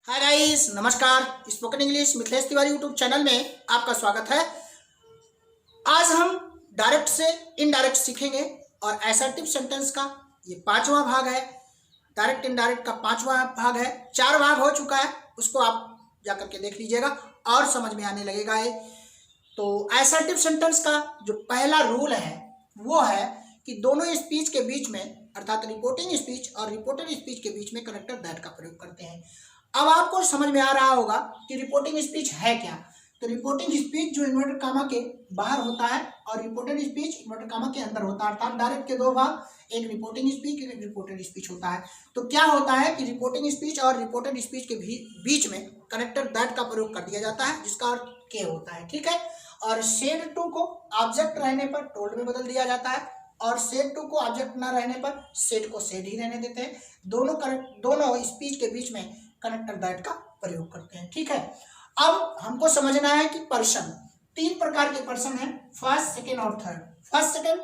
Hi guys, नमस्कार। Spoken English Mithilesh Tiwari YouTube channel में आपका स्वागत है। आज हम डायरेक्ट से इनडायरेक्ट सीखेंगे और असर्टिव सेंटेंस का ये पांचवा भाग है। डायरेक्ट इनडायरेक्ट का पांचवा भाग है। 4 भाग हो चुका है, उसको आप जाकर के देख लीजिएगा और समझ में आने लगेगा ये। तो असर्टिव सेंटेंस का जो पहला रूल है वो है कि दोनों स्पीच के बीच में अर्थात रिपोर्टिंग स्पीच और रिपोर्टेड स्पीच के बीच में कनेक्टर दैट का प्रयोग करते हैं। अब आपको समझ में आ रहा होगा कि रिपोर्टिंग स्पीच है क्या। तो रिपोर्टिंग स्पीच जो इन्वर्टेड कामा के बाहर होता है और रिपोर्टेड स्पीच इन्वर्टेड कामा के अंदर होता है, अर्थात डायरेक्ट के 2 भाग, एक रिपोर्टिंग स्पीच एक रिपोर्टेड स्पीच होता है। तो क्या होता है कि रिपोर्टिंग स्पीच और रिपोर्टेड स्पीच के बीच में कनेक्टर दैट का प्रयोग कर दिया जाता है, जिसका अर्थ के होता है, ठीक है। और सेड टू को ऑब्जेक्ट रहने पर टोल्ड में बदल दिया जाता है और सेड टू को ऑब्जेक्ट न रहने पर सेड को सेड ही रहने देते हैं। दोनों स्पीच के बीच में कनेक्टर दैट का प्रयोग करते हैं, ठीक है। अब हमको समझना है कि पर्सन 3 प्रकार के पर्सन हैं, फर्स्ट सेकेंड और थर्ड। फर्स्ट सेकेंड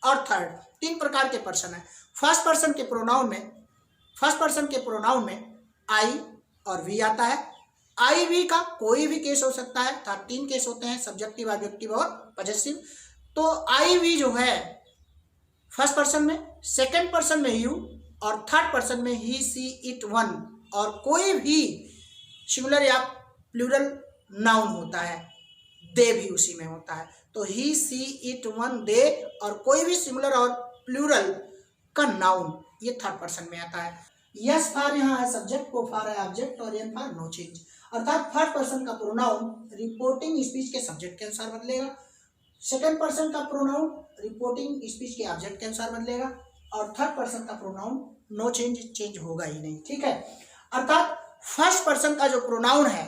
और थर्ड 3 प्रकार के पर्सन हैं। फर्स्ट पर्सन के प्रोनाउन में आई और वी आता है। आई वी का कोई भी केस हो सकता है, अर्थात 3 केस होते हैं, सब्जेक्टिव, ऑब्जेक्टिव और पजेसिव। तो आई वी जो है फर्स्ट पर्सन में, सेकेंड पर्सन में यू और थर्ड पर्सन में ही सी इट वन, और कोई भी सिंगुलर या प्लूरल नाउन होता है, दे भी उसी में होता है। तो ही सी इट वन दे, और कोई भी सिंगुलर और प्लूरल का नाउन ये थर्ड पर्सन में आता है। यस फॉर यहाँ है सब्जेक्ट, को फॉर है ऑब्जेक्ट और एन फॉर नो चेंज, अर्थात थर्ड पर्सन का प्रोनाउन रिपोर्टिंग स्पीच के सब्जेक्ट के अनुसार बदलेगा, सेकेंड पर्सन का प्रोनाउन रिपोर्टिंग स्पीच के ऑब्जेक्ट के अनुसार बदलेगा और थर्ड पर्सन का प्रोनाउन नो चेंज होगा ही नहीं, ठीक है। अर्थात फर्स्ट पर्सन का जो प्रोनाउन है,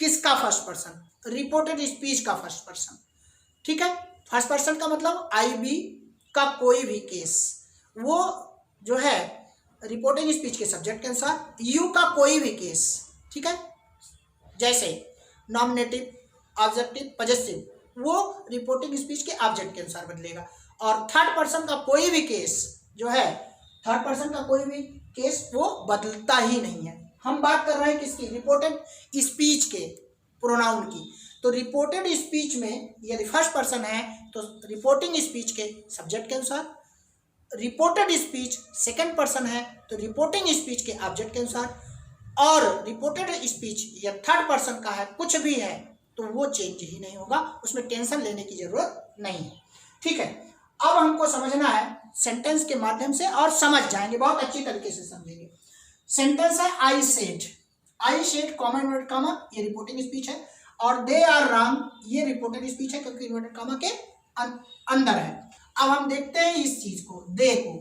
किसका फर्स्ट पर्सन, रिपोर्टेड स्पीच का फर्स्ट पर्सन, ठीक है। फर्स्ट पर्सन का मतलब आई बी का कोई भी केस, वो जो है रिपोर्टिंग स्पीच के सब्जेक्ट के अनुसार, यू का कोई भी केस, ठीक है, जैसे नॉमिनेटिव, ऑब्जेक्टिव, पजेसिव, वो रिपोर्टिंग स्पीच के ऑब्जेक्ट के अनुसार बदलेगा। और थर्ड पर्सन का कोई भी केस जो है, थर्ड पर्सन का कोई भी केस वो बदलता ही नहीं है। हम बात कर रहे हैं किसकी, रिपोर्टेड स्पीच के प्रोनाउन की। तो रिपोर्टेड स्पीच में यदि फर्स्ट पर्सन है तो रिपोर्टिंग स्पीच के सब्जेक्ट के अनुसार, रिपोर्टेड स्पीच सेकंड पर्सन है तो रिपोर्टिंग स्पीच के ऑब्जेक्ट के अनुसार, और रिपोर्टेड स्पीच या थर्ड पर्सन का है, कुछ भी है तो वो चेंज ही नहीं होगा, उसमें टेंशन लेने की जरूरत नहीं है, ठीक है। अब हमको समझना है सेंटेंस के माध्यम से और समझ जाएंगे, बहुत अच्छी तरीके से समझेंगे। सेंटेंस है I said comma inverted comma, ये रिपोर्टिंग स्पीच है, और दे आर रॉन्ग, ये रिपोर्टेड स्पीच है क्योंकि इन्वर्टेड कामा के अंदर है। अब हम देखते हैं इस चीज को, दे को।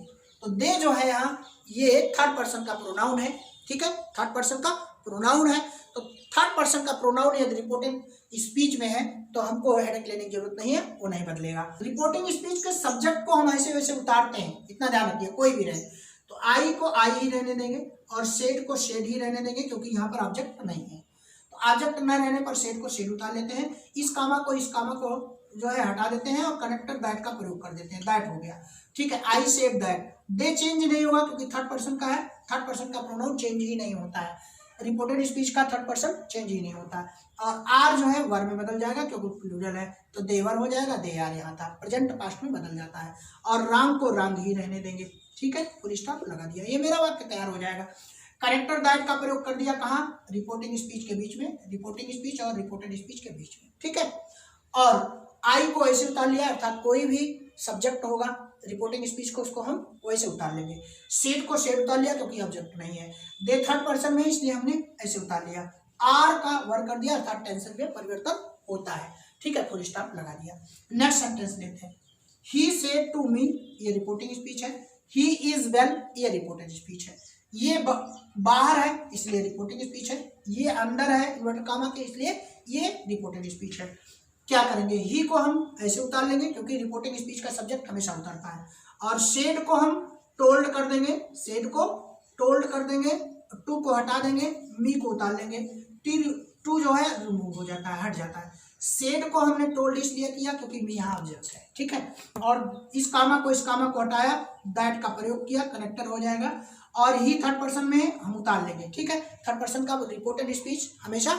तो दे जो है यहाँ ये थर्ड पर्सन का प्रोनाउन है, ठीक है, थर्ड पर्सन का प्रोनाउन है। तो थर्ड पर्सन का प्रोनाउन यदि रिपोर्टिंग स्पीच में है तो हमको हेडेक लेने की जरूरत नहीं है, वो नहीं बदलेगा। रिपोर्टिंग स्पीच के सब्जेक्ट को हम ऐसे वैसे उतारते हैं, इतना ध्यान रखिए, कोई भी रहे। तो आई को आई ही रहने देंगे और शेड को शेड ही रहने देंगे क्योंकि यहाँ पर ऑब्जेक्ट नहीं है। तो ऑब्जेक्ट न रहने पर शेड को शेड उतार लेते हैं, इस कामा को जो है हटा देते हैं और कनेक्टर दैट का प्रयोग कर देते हैं, दैट हो गया, ठीक है। I said that, they change नहीं होगा क्योंकि थर्ड पर्सन का है, थर्ड पर्सन का प्रोनाउन चेंज ही नहीं होता है, रिपोर्टेड स्पीच का थर्ड पर्सन चेंज ही नहीं होता है। और आर जो है वर में बदल जाएगा क्योंकि प्लूरल है, तो देवर हो जाएगा, दे आर यहाँ था, प्रेजेंट पास्ट में बदल जाता है, और रांग को रांग ही रहने देंगे, ठीक है, फुल स्टॉप लगा दिया, ये मेरा वाक्य तैयार हो जाएगा। करेक्टर दैट का प्रयोग कर दिया कहाँ, रिपोर्टिंग स्पीच के बीच में, रिपोर्टिंग स्पीच और रिपोर्टेड स्पीच के बीच में, ठीक है। और आई को ऐसे उतार लिया, अर्थात कोई भी सब्जेक्ट होगा रिपोर्टिंग स्पीच को, उसको हम वैसे उतार लेंगे। सेड को शेड उतार लिया क्योंकि ऑब्जेक्ट नहीं है, दे थर्ड पर्सन में इसलिए हमने ऐसे उतार लिया, आर का वर कर दिया, अर्थात टेंशन में परिवर्तन होता है, ठीक है, फुल स्टॉप लगा दिया। नेक्स्ट सेंटेंस देखते हैं। ही सेड टू मी, ये रिपोर्टिंग स्पीच है, ही इज वेल, ये रिपोर्टेड स्पीच है। ये बाहर है इसलिए रिपोर्टिंग स्पीच है, ये अंदर है इन्वर्टेड कामा के इसलिए ये रिपोर्टेड स्पीच है। क्या करेंगे, ही को हम ऐसे उतार लेंगे क्योंकि रिपोर्टिंग स्पीच का सब्जेक्ट हमेशा उतरता है, और शेड को हम टोल्ड कर देंगे, शेड को टोल्ड कर देंगे, टू को हटा देंगे, मी को उतार लेंगे, टू जो है रिमूव हो जाता है, हट जाता है। शेड को हमने टोल्ड इसलिए किया क्योंकि मी यहाँ ऑब्जेक्ट है, ठीक है, और इस कामा को हटाया, दैट का प्रयोग किया, कनेक्टर हो जाएगा, और ही थर्ड पर्सन में हम उतार लेंगे, ठीक है। थर्ड पर्सन का रिपोर्टेड स्पीच हमेशा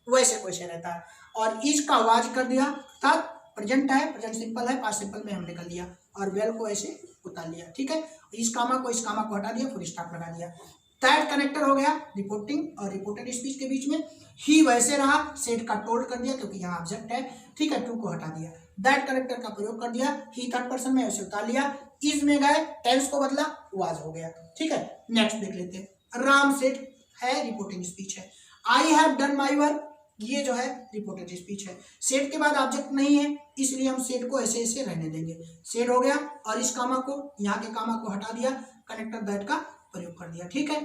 वैसे वैसे रहता है। और इज का वाज कर दिया, अर्थात प्रेजेंट है, प्रेजेंट सिंपल है, पास्ट सिंपल में हमने कर लिया, और वेल को ऐसे उतार लिया, ठीक है। इस कामा को हटा दिया, फुल स्टॉप लगा दिया। दैट कनेक्टर हो गया रिपोर्टिंग और रिपोर्टेड स्पीच के बीच में। ही वैसे रहा, सेड का टोल्ड कर दिया क्योंकि यहाँ ऑब्जेक्ट है, ठीक है, टू को हटा दिया। दैट कनेक्टर का प्रयोग कर दिया, ही थर्ड पर्सन में ऐसे उतार लिया, इज में गए, टेंस को बदला, वाज हो गया, ठीक है। नेक्स्ट देख लेते हैं। राम सेड है, रिपोर्टिंग स्पीच है। I have done my work, ये जो है रिपोर्टेड स्पीच है। सेड के बाद ऑब्जेक्ट नहीं है, इसलिए हम सेड को ऐसे ऐसे रहने देंगे। सेड हो गया और इस कामा को, यहाँ के कामा को हटा दिया, कनेक्टर दैट का प्रयोग कर दिया, ठीक है।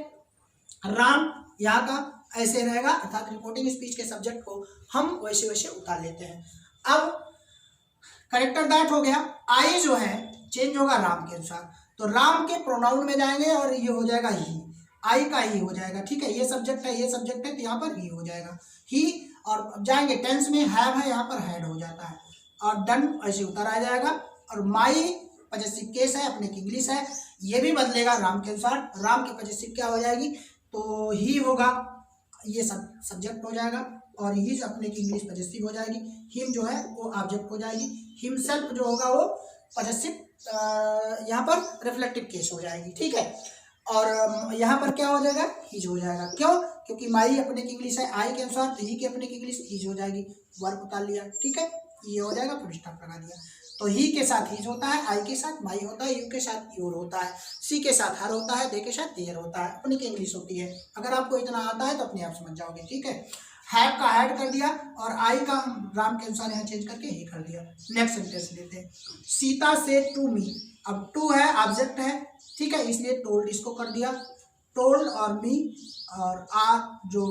राम यहाँ का ऐसे रहेगा, अर्थात रिपोर्टिंग स्पीच के सब्जेक्ट को हम वैसे वैसे उतार लेते हैं। अब कनेक्टर दैट हो गया। आई जो है चेंज होगा राम के अनुसार, तो राम के प्रोनाउन में जाएंगे और ये हो जाएगा ही, आई का ही हो जाएगा, ठीक है। ये सब्जेक्ट है, ये सब्जेक्ट है, तो यहाँ पर ही हो जाएगा ही। और जाएंगे टेंस में, हैव है, यहाँ पर हैड हो जाता है, और डन ऐसे उतर आ जाएगा। और माई पॉजेसिव केस है, अपने की इंग्लिश है, ये भी बदलेगा राम के अनुसार। राम की पॉजेसिव क्या हो जाएगी, तो ही होगा, ये सब सब्जेक्ट हो जाएगा, और ही अपने की इंग्लिश पॉजेसिव हो जाएगी। हिम जो है वो ऑब्जेक्ट हो जाएगी। हिमसेल्फ जो होगा वो पॉजेसिव, यहाँ पर रिफ्लेक्टिव केस हो जाएगी, ठीक है। और यहाँ पर क्या हो जाएगा, हिज हो जाएगा। क्यों, क्योंकि माई अपने की इंग्लिश है, आई के अनुसार, तो ही की अपने की इंग्लिश हिज हो जाएगी। वर्क उतार लिया, ठीक है, ये हो जाएगा, फुल स्टॉप लगा दिया। तो ही के साथ हिज होता है, आई के साथ माई होता है, यू के साथ योर होता है, सी के साथ हर होता है, दे के साथ देयर होता है, अपनी की इंग्लिश होती है। अगर आपको इतना आता है तो अपने आप समझ जाओगे, ठीक है। हैव का हैड कर दिया और आई का राम के अनुसार यहाँ चेंज करके ही कर दिया। नेक्स्ट सेंटेंस लेते हैं। सीता सेड टू मी, अब टू है, ऑब्जेक्ट है, ठीक है, इसलिए टोल्ड इसको कर दिया। टोल्ड और मी और आर जो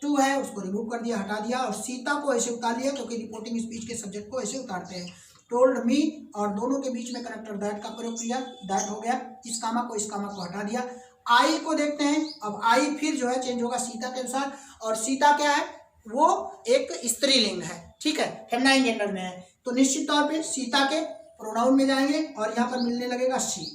टू है उसको रिमूव कर दिया, हटा दिया, और सीता को ऐसे उतार लिया क्योंकि रिपोर्टिंग स्पीच के सब्जेक्ट को ऐसे उतारते हैं। टोल्ड मी और दोनों के बीच में कनेक्टर दैट का प्रयोग किया, दैट हो गया। इस कामा को हटा दिया। आई को देखते हैं, अब आई फिर जो है चेंज होगा सीता के अनुसार, और सीता क्या है, वो एक स्त्रीलिंग है, ठीक है, फेमिनाइन जेंडर में है, तो निश्चित तौर पे सीता के प्रोनाउन में जाएंगे और यहाँ पर मिलने लगेगा सी,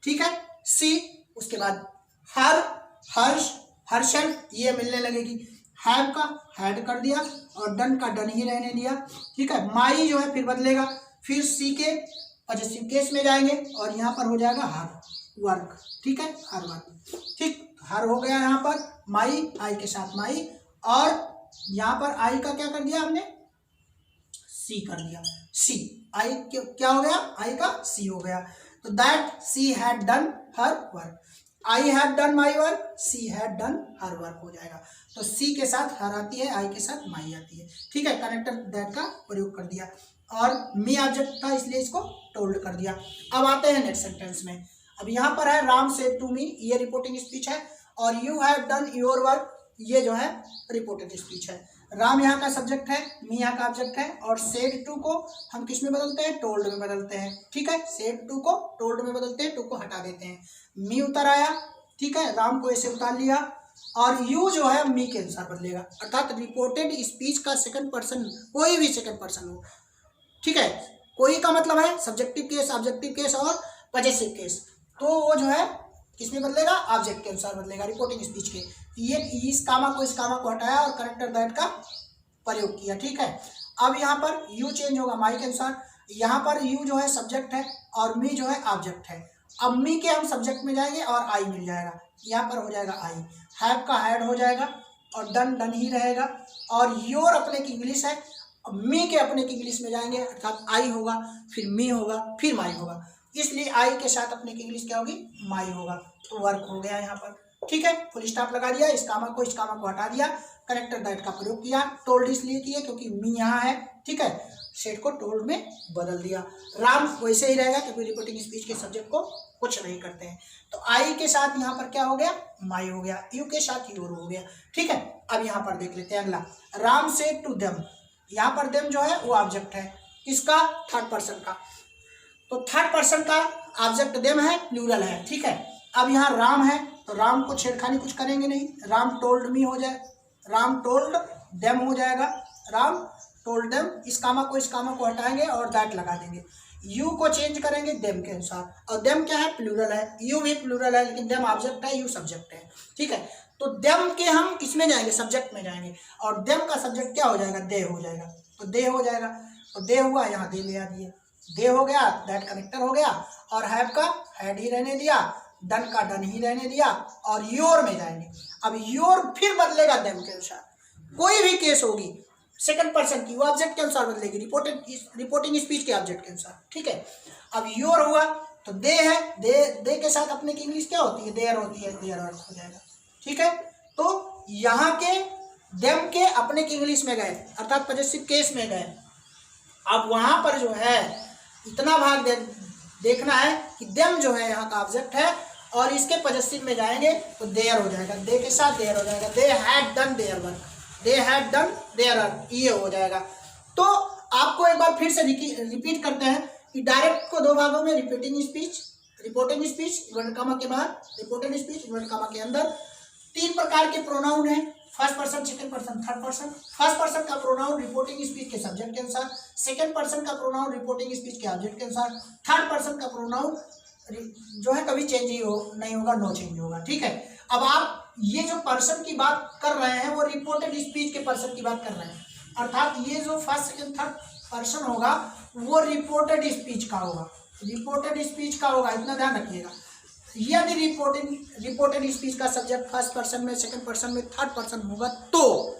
ठीक है, सी। उसके बाद हर, हर्ष, हर्षल, ये मिलने लगेगी। हैव का हैड कर दिया और डन का डन ही रहने दिया, ठीक है। माई जो है फिर बदलेगा, फिर सी के पॉजेसिव केस में जाएंगे और यहाँ पर हो जाएगा हर वर्क, ठीक है, हर वर्क, ठीक, हर हो गया यहाँ पर। माई, आई के साथ माई, और यहाँ पर आई का क्या कर दिया हमने, सी कर दिया, सी। आई क्या हो गया, आई का सी हो गया। तो that she had done her work, I had done my work, she had done her work हो जाएगा। तो सी के साथ हर आती है, आई के साथ माई आती है, ठीक है। कनेक्टर दैट का प्रयोग कर दिया, और मी ऑब्जेक्ट था इसलिए इसको टोल्ड कर दिया। अब आते हैं नेक्स्ट सेंटेंस में। अब यहाँ पर है राम सेड टू मी, ये रिपोर्टिंग स्पीच है, और you have done your work, ये जो है रिपोर्टेड स्पीच है। राम यहाँ का सब्जेक्ट है, मी यहाँ का ऑब्जेक्ट है, और सेड टू को हम किस में बदलते हैं, टोल्ड में बदलते हैं, ठीक है। सेड टू को टोल्ड में बदलते हैं, टू को हटा देते हैं। मी उतर आया, ठीक है, राम को ऐसे उतार लिया, और यू जो है मी के अनुसार बदलेगा, अर्थात रिपोर्टेड स्पीच का सेकंड पर्सन, कोई भी सेकंड पर्सन हो, ठीक है। कोई का मतलब है सब्जेक्टिव केस, ऑब्जेक्टिव केस और पॉजेसिव केस, तो वो जो है किसमें बदलेगा, ऑब्जेक्ट के अनुसार बदलेगा, रिपोर्टिंग स्पीच के। ये इस कामा को हटाया और कनेक्टर दैट का प्रयोग किया, ठीक है। अब यहाँ पर यू चेंज होगा माई के अनुसार, यहाँ पर यू जो है सब्जेक्ट है और मी जो है ऑब्जेक्ट है। अब मी के हम सब्जेक्ट में जाएंगे और आई मिल जाएगा, यहाँ पर हो जाएगा आई। हैव का हैड हो जाएगा और डन डन ही रहेगा, और योर अपने की इंग्लिश है, अब मी के अपने की इंग्लिश में जाएंगे, अर्थात आई होगा, फिर मी होगा, फिर माई होगा, इसलिए आई के साथ अपने की इंग्लिश क्या होगी, माई होगा। तो वर्क हो गया यहाँ पर, ठीक है, फुल स्टॉप लगा दिया, इस कामा को हटा दिया, कनेक्टर दैट का प्रयोग किया। टोल्ड इसलिए किया क्योंकि मी यहाँ है, ठीक है, सेट को टोल्ड में बदल दिया। राम वैसे ही रहेगा क्योंकि रिपोर्टिंग स्पीच के सब्जेक्ट को कुछ नहीं करते हैं। तो आई के साथ यहाँ पर क्या हो गया, माई हो गया, यू के साथ योर हो गया, ठीक है। अब यहाँ पर देख लेते हैं अगला, राम सेड टू देम, यहाँ पर देम जो है वो ऑब्जेक्ट है, किसका, थर्ड पर्सन का, तो थर्ड पर्सन का ऑब्जेक्ट देम है, प्लूरल है, ठीक है। अब यहाँ राम है तो राम को छेड़खानी कुछ करेंगे नहीं, राम टोल्ड मी हो जाए, राम टोल्ड देम हो जाएगा, राम टोल्ड देम, इस कामा को हटाएंगे और दैट लगा देंगे। यू को चेंज करेंगे देम के अनुसार, और देम क्या है, प्लूरल है, यू भी प्लूरल है, लेकिन देम ऑब्जेक्ट है, यू सब्जेक्ट है, ठीक है। तो देम के हम किसमें जाएंगे, सब्जेक्ट में जाएंगे, और देम का सब्जेक्ट क्या हो जाएगा, दे हो जाएगा, तो दे हो जाएगा, तो दे हुआ, यहाँ दे ले आ दिए, दे हो गया, दैट कनेक्टर हो गया, और हैव का हैड ही रहने दिया, डन का डन ही रहने दिया, और योर में जाएंगे। अब योर फिर बदलेगा देम के अनुसार, कोई भी केस होगी सेकंड पर्सन की वो ऑब्जेक्ट के अनुसार बदलेगी, रिपोर्टिंग स्पीच के ऑब्जेक्ट के अनुसार, ठीक है। अब योर हुआ तो दे है, दे के साथ अपने की इंग्लिश क्या होती है, देयर होती है, देयर हो जाएगा, ठीक है। तो यहाँ के देम के अपने की इंग्लिश में गए, अर्थात पॉजेसिव केस में गए। अब वहां पर जो है इतना भाग देखना है कि देम जो है यहाँ का ऑब्जेक्ट है, और इसके पॉजेसिव में जाएंगे तो देयर हो जाएगा, दे के साथ देयर हो जाएगा, they had done their work, they had done their work, ये हो जाएगा। तो आपको एक बार फिर से रिपीट करते हैं कि डायरेक्ट को दो भागों में, रिपोर्टिंग स्पीच इन्वर्टेड कॉमा के बाहर, रिपोर्टेड स्पीच इन्वर्टेड कॉमा के अंदर। तीन प्रकार के प्रोनाउन हैं, first person, second person, third person. First person का प्रोनाउन रिपोर्टिंग स्पीच के सब्जेक्ट के अनुसार, सेकंड पर्सन का प्रोनाउन रिपोर्टिंग स्पीच के ऑब्जेक्ट के अनुसार, थर्ड पर्सन का प्रोनाउन जो है कभी चेंज ही नहीं होगा, नो चेंज होगा, ठीक है। अब आप ये जो पर्सन की बात कर रहे हैं वो रिपोर्टेड स्पीच के पर्सन की बात कर रहे हैं, अर्थात ये जो फर्स्ट सेकंड थर्ड पर्सन होगा वो रिपोर्टेड स्पीच का होगा, रिपोर्टेड स्पीच का होगा, इतना ध्यान रखिएगा। यदि रिपोर्टेड स्पीच का सब्जेक्ट फर्स्ट पर्सन में, सेकंड पर्सन में, थर्ड पर्सन होगा तो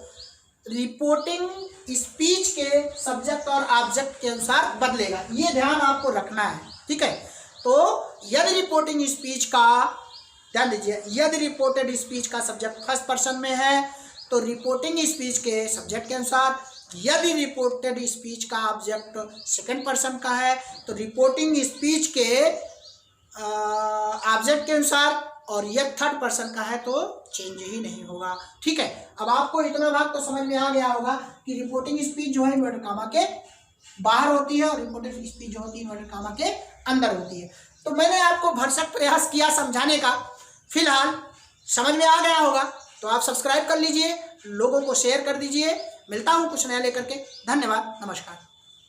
रिपोर्टिंग स्पीच के सब्जेक्ट और ऑब्जेक्ट के अनुसार बदलेगा, ये ध्यान आपको रखना है, ठीक है। तो यदि रिपोर्टिंग स्पीच का, ध्यान दीजिए, यदि रिपोर्टेड स्पीच का सब्जेक्ट फर्स्ट पर्सन में है तो रिपोर्टिंग स्पीच के सब्जेक्ट के अनुसार, यदि रिपोर्टेड स्पीच का ऑब्जेक्ट सेकंड पर्सन का है तो रिपोर्टिंग स्पीच के ऑब्जेक्ट के अनुसार, और यह थर्ड पर्सन का है तो चेंज ही नहीं होगा, ठीक है। अब आपको इतना भाग तो समझ में आ गया होगा कि रिपोर्टिंग स्पीच जो है इन्वर्टेड कॉमा के बाहर होती है और रिपोर्टेड स्पीच जो होती है इन्वर्टेड कॉमा के अंदर होती है। तो मैंने आपको भरसक प्रयास किया समझाने का, फिलहाल समझ में आ गया होगा तो आप सब्सक्राइब कर लीजिए, लोगों को शेयर कर दीजिए। मिलता हूँ कुछ नया लेकर के, धन्यवाद, नमस्कार।